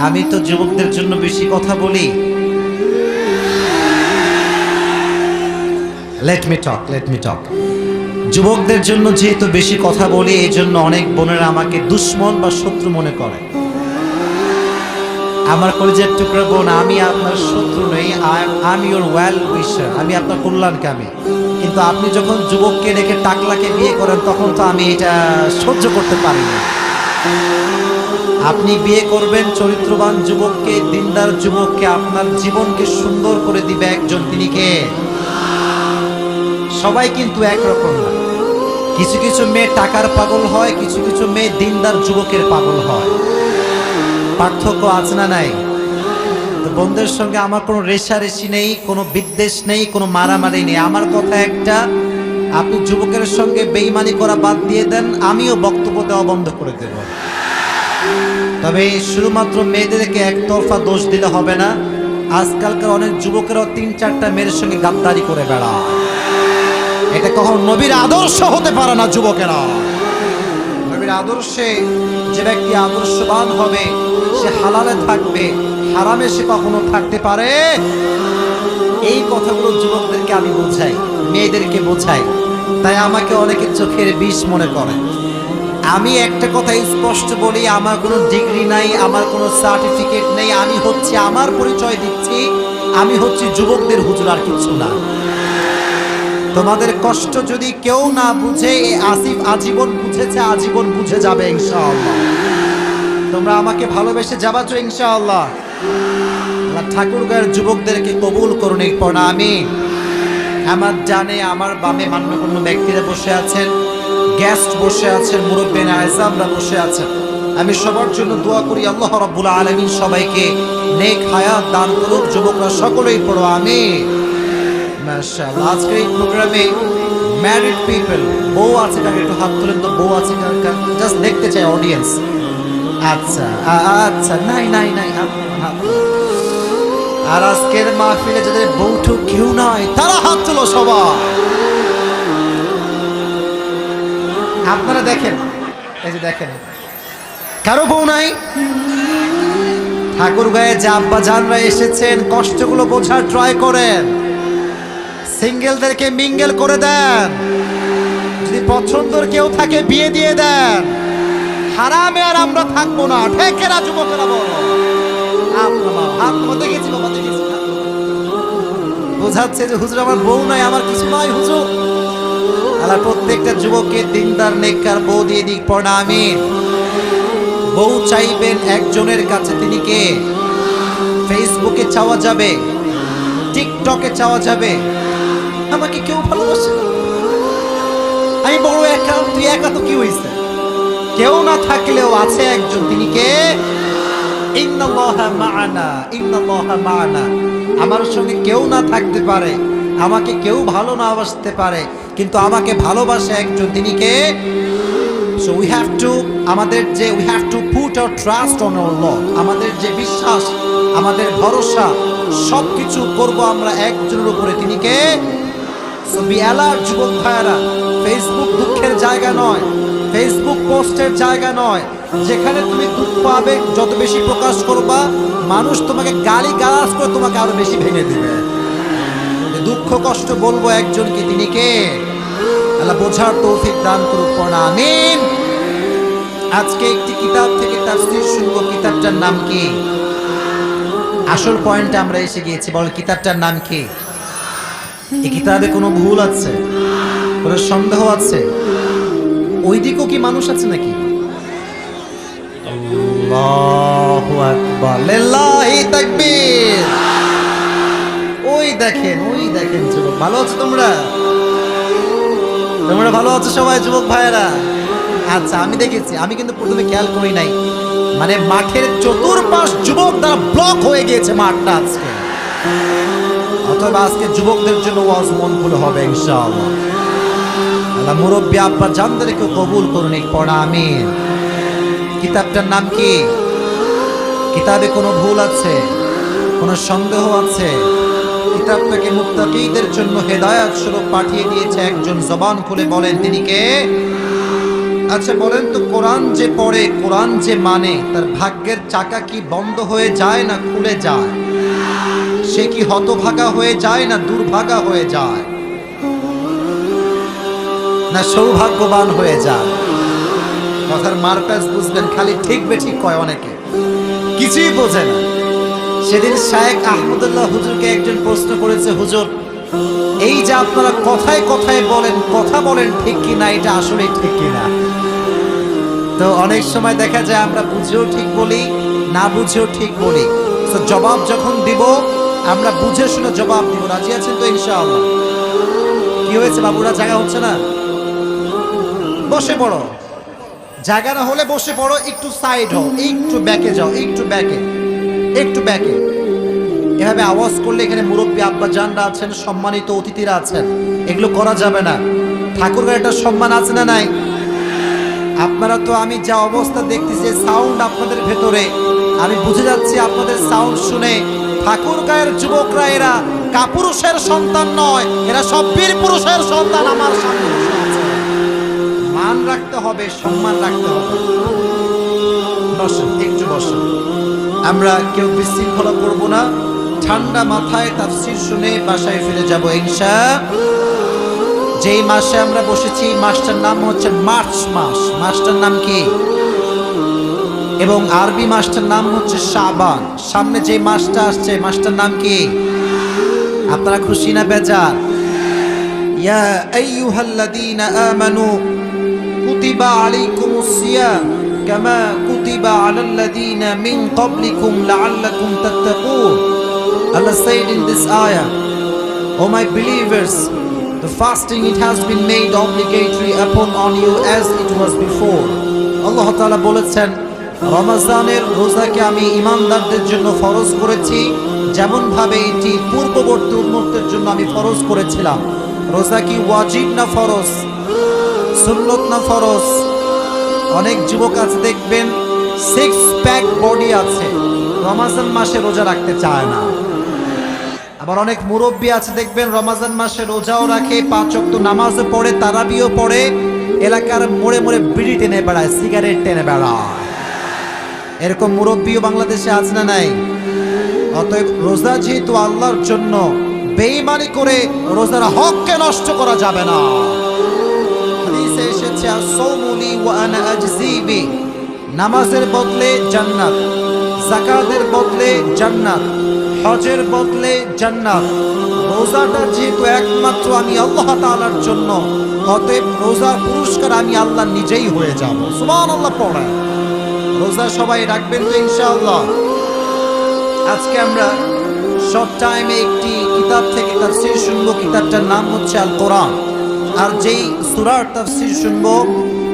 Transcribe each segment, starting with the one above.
আমি তো যুবকদের জন্য বেশি কথা বলি। লেট মি টক। যুবকদের জন্য যেহেতু বেশি কথা বলি, এই জন্য অনেক বোনেরা আমাকে দুশ্মন বা শত্রু মনে করে। আমার কলেজের টুকরা বোন, আমি আপনার শত্রু নই, আই এম ইউর ওয়েল উইশার, আমি আপনার কল্যাণকামী। কিন্তু আপনি যখন যুবককে রেখে টাকলাকে বিয়ে করেন, তখন তো আমি এটা সহ্য করতে পারি না। আপনি বিয়ে করবেন চরিত্রবান যুবককে, দিনদার যুবককে, আপনার জীবনকে সুন্দর করে দিবে একজন, তিনি কে? সবাই কিন্তু একরকম না। কিছু কিছু মেয়ে টাকার পাগল হয়, কিছু কিছু মেয়ে দিনদার যুবকের পাগল হয়। পার্থক্য আছে না নাই? তো বন্ধুদের সঙ্গে আমার কোনো রেষারেষি নেই, কোনো বিদ্বেষ নেই, কোনো মারামারি নেই। আমার কথা একটা, আপনি যুবকের সঙ্গে বেইমানি করা বাদ দিয়ে দেন, আমিও বক্তব্য দেওয়া বন্ধ করে দেব। তবে শুধুমাত্র মেয়েদেরকে একতরফা দোষ দিলে হবে না। আজকালকার অনেক যুবকেরাও 3-4টা মেয়ের সঙ্গে গাদ্দারি করে বেড়ায়। এটা কখন নবীর আদর্শ হতে পারে না। যুবকেরা, নবীর আদর্শে যে ব্যক্তি আদর্শবান হবে, সে হালালে থাকবে, হারামে সে কখনো থাকতে পারে। এই কথাগুলো যুবকদেরকে আমি বোঝাই, মেয়েদেরকে বোঝাই। তাই আমাকে অনেকে চোখের বিষ মনে করে। আমি একটা কথা স্পষ্ট বলি, আমার কোনো ডিগ্রি নাই, আমার কোনো সার্টিফিকেট নেই। আমি হচ্ছে, আমার পরিচয় দিচ্ছি, আমি হচ্ছে যুবকদের হুজুর, আর কিছু না। তোমাদের কষ্ট যদি কেউ না বুঝে, আসিফ আজীবন বুঝেছে, আজীবন বুঝে যাবে ইনশাআল্লাহ। তোমরা আমাকে ভালোবেসে যাবা তো ইনশাআল্লাহ। আল্লাহ ঠাকুরগাঁয়ের যুবকদেরকে কবুল করুন, এই পড়া আমি। আমার জানে আমার বামে মান্যগণ্য ব্যক্তিরা বসে আছেন, গেস্ট বসে আছেন, মুরব্বিয়ান আযমরা বসে আছেন। আমি সবার জন্য দোয়া করি, আল্লাহ রাব্বুল আলামিন সবাইকে নেক হায়াত দান করুক। যুবকরা সকলেই পড়ো আমিন। মাশাআল্লাহ। আজকের এই প্রোগ্রামে ম্যারিড পিপল, বউ আছে কাকে একটু হাত তুলেন তো, বউ আছে কাকে, জাস্ট দেখতে চাই অডিয়েন্স। আচ্ছা আচ্ছা, নাই নাই নাই, হাত। আর আজকের মাহফিলে যাদের বউঠু কেউ নাই, তারা হাত তুলো সবাই। আপনারা দেখেন, এই যে দেখেন, কারো বউ নাই। ঠাকুরগাঁয়ে যে আব্বা জানরা এসেছেন, কষ্টগুলো বোঝার ট্রাই করেন। সিঙ্গেলদেরকে মিঙ্গেল করে দেন। যদি পছন্দের কেউ থাকে, বিয়ে দিয়ে দেন। হারামে আর আমরা থাকবো না। ঠেকেরা যুবকেরা বলো, দেখেছি বাবা, দেখেছি। বোঝাচ্ছে যে হুজুর আমার বউ নাই, আমার কিছু নাই হুজুর। আল্লাহ প্রত্যেকটা যুবককে দিনদার নেককার বউ দিয়ে দিক, পড়া আমিন। বউ চাইবেন একজনের কাছে, তিনি কে? ফেসবুকে চাওয়া যাবে, টিকটকে চাওয়া যাবে। আমাকে কেউ ভালোবাসে না, আমি বড় একা। তুই একা তো কি হয়েছে? কেউ না থাকলেও আছে একজন, তিনি কে? ইন্নাল্লাহা মা'ানা, ইন্নাল্লাহা মা'ানা। আমার সঙ্গে কেউ না থাকতে পারে, আমাকে কেউ ভালো না বাসতে পারে, কিন্তু আমাকে ভালোবাসে একজন, তিনি কে? So we have to, we have to put our trust on our Lord. আমাদের যে বিশ্বাস, আমাদের ভরসা, সবকিছু করব আমরা একজনের উপরে, তিনি কে? So be alert যুবক ভাইয়েরা, ফেসবুক দুঃখের জায়গা নয়, ফেসবুক পোস্টের জায়গা নয়। যেখানে তুমি দুঃখ পাবে, যত বেশি প্রকাশ করবা, মানুষ তোমাকে গালি গালাজ করে তোমাকে আরো বেশি ভেঙে দিবে। দুঃখ কষ্ট বলবো একজনকে, তিনি কে? আল্লাহ বোঝার তৌফিক দান করুক, পড়া আমিন। আজকে একটি কিতাব থেকে তাফসীর শুনবো। কিতাবটার নাম কি? আসল পয়েন্টে আমরা এসে গিয়েছি। বল, কিতাবটার নাম কি? এই কিতাবে কোনো ভুল আছে? কোনো সন্দেহ আছে? ওই দিকেও কি মানুষ আছে নাকি? আল্লাহু আকবার, লিল্লাহি তাকবীর। ওই দেখেন, ওই দেখেন যুবক, ভালো আছো তোমরা? তোমরা ভালো আছো সবাই যুবক ভাইয়েরা? আচ্ছা, আমি দেখেছি, আমি কিন্তু প্রথমে খেয়াল করি নাই, মানে মাঠের চতুর্পাশ যুবক দ্বারা ব্লক হয়ে গিয়েছে মাঠটা আজকে। অথবা আজকে যুবকদের জন্য ওয়াজ মন খুলে হবে ইনশাআল্লাহ। আল্লাহ মুরব্বী আব্বা জানদেরকে কবুল করুন, এই পড়া আমিন। কিতাবটার নাম কি? কিতাবে কোনো ভুল আছে? কোনো সন্দেহ আছে? কিতাবটাকে মুত্তাকীদের জন্য হেদায়েত স্বরূপ পাঠিয়ে দিয়েছে একজন। জবান খুলে বলেন, তিনি কে? আচ্ছা বলেন তো, কোরআন যে পড়ে, কোরআন যে মানে, তার ভাগ্যের চাকা কি বন্ধ হয়ে যায় না খুলে যায়? সে কি হতভাগা হয়ে যায় না দুর্ভাগা হয়ে যায়, না সৌভাগ্যবান হয়ে যায়? কথার মারপ্যাচ বুঝবেন, খালি ঠিক বেঠিক কয়, অনেকে কিছুই বোঝে না। সেদিন শায়েখ আহমদুল্লাহ হুজুরকে একজন প্রশ্ন করেছে, হুজুর এই যে আপনারা কথায় কথায় বলেন, কথা বলেন ঠিক কিনা, এটা আসলেই ঠিক কিনা? তো অনেক সময় দেখা যায় আমরা বুঝেও ঠিক বলি, না বুঝেও ঠিক বলি। তো জবাব যখন দিব আমরা বুঝে শুনে জবাব দিব। রাজি আছেন তো ইনশাআল্লাহ? কি হয়েছে বাবুরা, জায়গা হচ্ছে না? বসে পড়ো। জায়গা না হলে বসে পড়ো, একটু সাইড হও, একটু ব্যাকে যাও, একটু ব্যাকে, একটু ব্যাকে। এভাবে আওয়াজ করলে এখানে মুরব্বী আব্বা জানরা আছেন, সম্মানিত অতিথিরা আছেন, এগুলো করা যাবে না। ঠাকুরের একটা সম্মান আছে না নাই? আপনারা তো, আমি যা অবস্থা দেখতেছি, সাউন্ড আপনাদের ভেতরে, আমি বুঝে যাচ্ছি আপনাদের সাউন্ড শুনে ঠাকুর গায়ের যুবকরা এরা কাপুরুষের সন্তান নয়, এরা সব বীর পুরুষের সন্তান। আমার সামনে বসে আছে, মান রাখতে হবে, সম্মান রাখতে হবে। বসেন, একটু বসেন। আমরা কেউ বিশৃঙ্খলা করব না, ঠান্ডা মাথায় তাফসীর শুনে বাসায় ফিরে যাব ইনশাআল্লাহ। যেই মাসে আমরা বসেছি মাসটার নাম হচ্ছে মার্চ মাস। মাসটার নাম কি? এবং আরবি মাসটার নাম হচ্ছে শাবান। সামনে যে মাসটা আসছে মাসটার নাম কি? আপনারা খুশি না বেজার? ইয়া আইয়ুহাল্লাযীনা আমানু কুতিবা আলাইকুমুস সিয়াম কামা কুতিবা আলাল্লাযীনা মিন ক্বাবলিকুম লাআল্লাকুম তাত্তাকুন। Allah said in this ayah, O my believers, the fasting, it has been made obligatory on you as it was before. Allah Ta'ala বলেছেন, রমজানের রোজাকে আমি ঈমানদারদের জন্য ফরজ করেছি যেমন ভাবে এটি পূর্ববর্তী উম্মতের জন্য আমি ফরজ করেছিলাম। রোজা কি ওয়াজিব না ফরজ? সুন্নত না ফরজ? অনেক যুবক আছে দেখবেন 6 প্যাক বডি আছে, রমজান মাসে রোজা রাখতে চায় না। আবার অনেক মুরব্বী আছে দেখবেন রমজান মাসে রোজাও রাখে, 5 ওয়াক্ত নামাজও পড়ে, তারাবিও পড়ে, এলাকার মোড়ে মোড়ে বিড়ি টেনে বেড়ায়, সিগারেট টেনে বেড়ায়। এরকম মুরব্বীও বাংলাদেশে আছে না নাই? অতএব রোজা যেহেতু আল্লাহর জন্য, বেঈমানি করে রোজার হককে নষ্ট করা যাবে না। হাদিসে এসেছে, আস-সাওমু লি ওয়া আনা আজজি বি, নামাজের বদলে জান্নাত, যাকাতের বদলে জান্নাত, হজের বদলে জান্নাত। রোজাটা যেহেতু একমাত্র আমি আল্লাহ তাআলার জন্য, অতএব রোজার পুরস্কার আমি আল্লাহ নিজেই হয়ে যাব। সুবহানাল্লাহ পড়ে রোজা সবাই রাখবেন তো ইনশাআল্লাহ? আজকে আমরা শর্ট টাইমে একটি কিতাব থেকে তাফসীর শুনবো। কিতাবটার নাম হচ্ছে আল কোরআন। আর যেই সূরার তাফসীর শুনবো,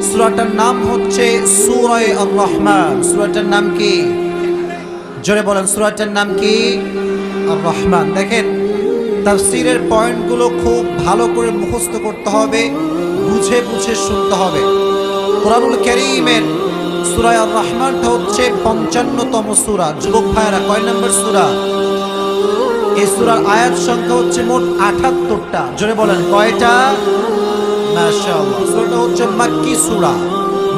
সূরাটার নাম হচ্ছে সূরা আর রহমান। সূরাটার নাম কি? জোরে বলেন, সূরাটার নাম কি? আর রহমান। দেখেন, তাফসীরের পয়েন্টগুলো খুব ভালো করে মুখস্থ করতে হবে, বুঝে বুঝে শুনতে হবে। কোরআনুল কারীমের সূরা আর রহমানটা হচ্ছে 55তম সূরা। যুবক ভাইরা, কয় নম্বর সূরা? এই সূরার আয়াত সংখ্যা হচ্ছে মোট 78টা। জোরে বলেন, কয়টা? মাশাআল্লাহ। সূরাটা হচ্ছে মাক্কি সূরা।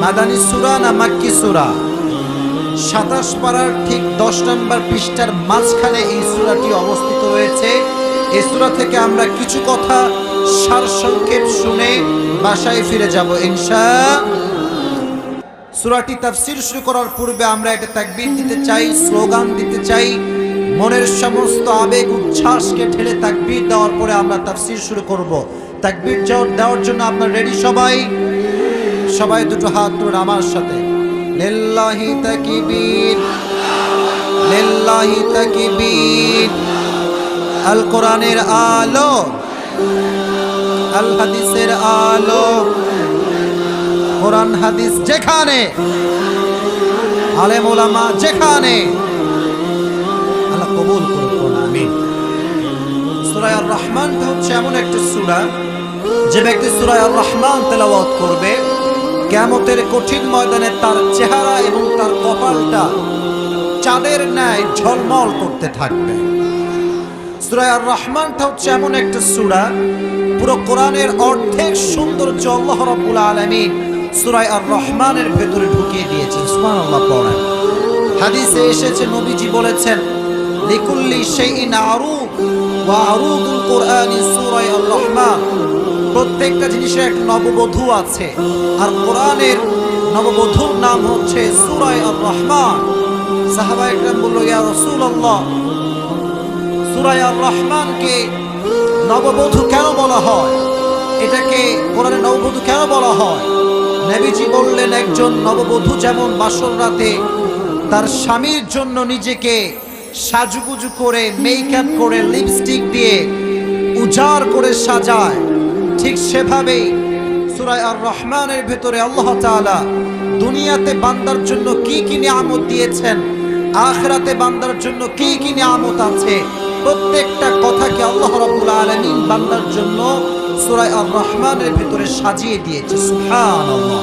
মাদানী সূরা না মাক্কি সূরা? 27 পারার ঠিক 10 নম্বর পৃষ্ঠার মাঝখানে এই সূরাটি অবস্থিত রয়েছে। এই সূরা থেকে আমরা কিছু কথা সারসংক্ষেপ শুনে বাসায় ফিরে যাব ইনশাআল্লাহ। সূরাটি তাফসীর শুরু করার পূর্বে আমরা একটা তাকবীর দিতে চাই, স্লোগান দিতে চাই। মনের সমস্ত আবেগ উচ্ছ্বাসকে ঠেলে তাকবীর দেওয়ার পরে আমরা তাফসীর শুরু করব। তাকবীর দেওয়ার জন্য আপনারা রেডি সবাই? সবাই দুটো হাত তুলে আমার সাথে, লিল্লাহি তাকবীর, লিল্লাহি তাকবীর। আল কোরআনের আলো, আল হাদিসের আলো, কোরআন হাদিস যেখানে, আলেম ওলামা যেখানে, আল্লাহ কবুল করুন, আমিন। সূরা আর রহমানটা হচ্ছে এমন একটা সূরা, যে ব্যক্তি সূরা আর রহমান তেলাওয়াত করবে, কিয়ামতের কঠিন ময়দানে তার চেহারা এবং তার কপালটা চাঁদের ন্যায় ঝলমল করতে থাকবে। সূরা আর রহমানটা হচ্ছে এমন একটা সূরা, পুরো কোরআনের অর্ধেক সৌন্দর্য আল্লাহ রাব্বুল আলামিন সূরা আর রহমানের ভেতরে ঢুকিয়ে দিয়েছেন। সুবহানাল্লাহ পড়েন। হাদিসে এসেছে, নবীজি বলেছেন, লিকুল্লি শাইইন আরুদ ওয়া আরুদুল কুরআনি সূরা আর রহমান। প্রত্যেকটা জিনিসের এক নববধূ আছে, আর কোরআনের নববধূর নাম হচ্ছে সূরা আর রহমান। সাহাবা একরাম বলল, ইয়া রাসূলুল্লাহ, সূরা আর রহমানকে নববধূ কেন বলা হয়? এটাকে কোরআনের নববধূ কেন বলা হয়? নবীজি বললেন, একজন নববধূ যেমন বাসর রাতে তার স্বামীর জন্য নিজেকে সাজুগুজু করে, মেকআপ করে, লিপস্টিক দিয়ে উজাড় করে সাজায়, ঠিক সেভাবেই সূরা আর রহমানের ভেতরে আল্লাহ তাআলা দুনিয়াতে বান্দার জন্য কি কি নিয়ামত দিয়েছেন, আখিরাতে বান্দার জন্য কি কি নিয়ামত আছে, প্রত্যেকটা কথাকে আল্লাহ রাব্বুল আলামিন বান্দার জন্য সূরা আর রহমানের ভেতরে সাজিয়ে দিয়েছে। সুবহানাল্লাহ।